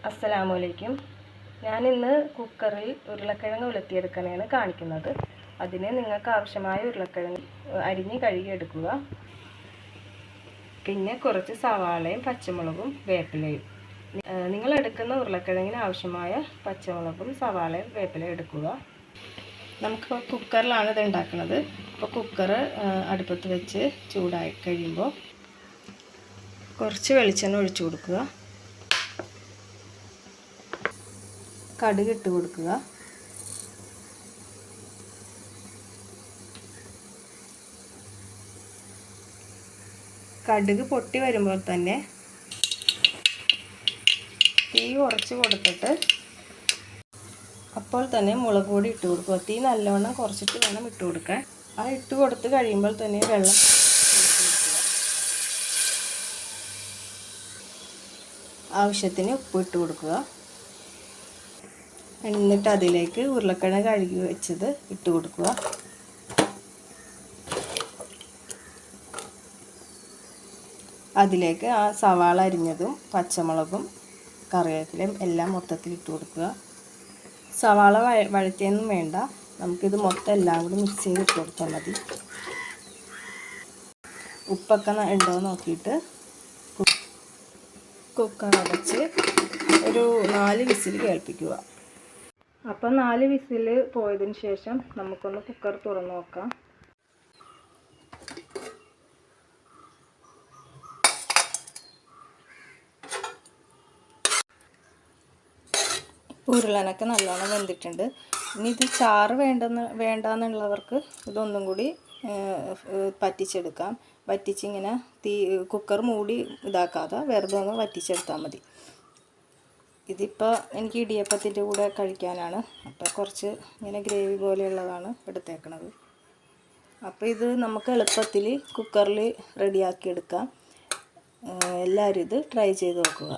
അസ്സലാമലൈക്കും. ഞാനിന്ന് കുക്കറിൽ ഉരുളക്കിഴങ്ങ് ഉലത്തിയെടുക്കാനാണ് കാണിക്കുന്നത്. അതിന് നിങ്ങൾക്ക് ആവശ്യമായ ഉരുളക്കിഴങ്ങ് അരിഞ്ഞ് കഴുകിയെടുക്കുക. പിന്നെ കുറച്ച് സവാളയും പച്ചമുളകും വേപ്പിലയും. നിങ്ങൾ എടുക്കുന്ന ഉരുളക്കിഴങ്ങിന് ആവശ്യമായ പച്ചമുളകും സവാളയും വേപ്പിലയും എടുക്കുക. നമുക്ക് കുക്കറിലാണ് ഇത് ഉണ്ടാക്കുന്നത്. അപ്പോൾ കുക്കർ അടുപ്പത്ത് വെച്ച് ചൂടായി കഴിയുമ്പോൾ കുറച്ച് വെളിച്ചെണ്ണ ഒഴിച്ചു കൊടുക്കുക. കടുക് ഇട്ട് കൊടുക്കുക. കടുക് പൊട്ടി വരുമ്പോൾ തന്നെ തീ കുറച്ച് കൊടുത്തിട്ട് അപ്പോൾ തന്നെ മുളക് പൊടി ഇട്ട് കൊടുക്കുക. തീ നല്ലവണ്ണം കുറച്ചിട്ട് വേണം ഇട്ട് കൊടുക്കാൻ. ആ ഇട്ട് കൊടുത്ത് കഴിയുമ്പോൾ തന്നെ വെള്ളം ആവശ്യത്തിന് ഉപ്പ് ഇട്ട് കൊടുക്കുക. എന്നിട്ട് അതിലേക്ക് ഉരുളക്കിഴങ്ങ് കഴുകി വെച്ചത് ഇട്ട് കൊടുക്കുക. അതിലേക്ക് ആ സവാള അരിഞ്ഞതും പച്ചമുളകും കറിവേപ്പിലയും എല്ലാം മൊത്തത്തിൽ ഇട്ട് കൊടുക്കുക. സവാള വഴറ്റിയൊന്നും വേണ്ട, നമുക്കിത് മൊത്തം എല്ലാം കൂടി മിക്സ് ചെയ്ത് ഇട്ട് കൊടുത്താൽ മതി. ഉപ്പൊക്കെ ഉണ്ടോ നോക്കിയിട്ട് കുക്കർ അടച്ച് ഒരു 4 വിസിൽ കേൾപ്പിക്കുക. അപ്പം 4 വിസിൽ പോയതിന് ശേഷം നമുക്കൊന്ന് കുക്കർ തുറന്ന് നോക്കാം. ഉരുളനൊക്കെ നല്ലോണം വെന്തിട്ടുണ്ട്. ഇനി ഇത് ചാറ് വേണ്ടാന്നുള്ളവർക്ക് ഇതൊന്നും കൂടി പറ്റിച്ചെടുക്കാം. വറ്റിച്ചിങ്ങനെ കുക്കർ മൂടി ഇതാക്കാതെ വെറുതെ ഒന്ന് വറ്റിച്ചെടുത്താൽ മതി. ഇതിപ്പോൾ എനിക്ക് ഇടിയപ്പത്തിൻ്റെ കൂടെ കഴിക്കാനാണ്. അപ്പോൾ കുറച്ച് ഇങ്ങനെ ഗ്രേവി പോലെയുള്ളതാണ് എടുത്തേക്കണത്. അപ്പോൾ ഇത് നമുക്ക് എളുപ്പത്തിൽ കുക്കറിൽ റെഡിയാക്കി എടുക്കാം. എല്ലാവരും ഇത് ട്രൈ ചെയ്ത് നോക്കുക.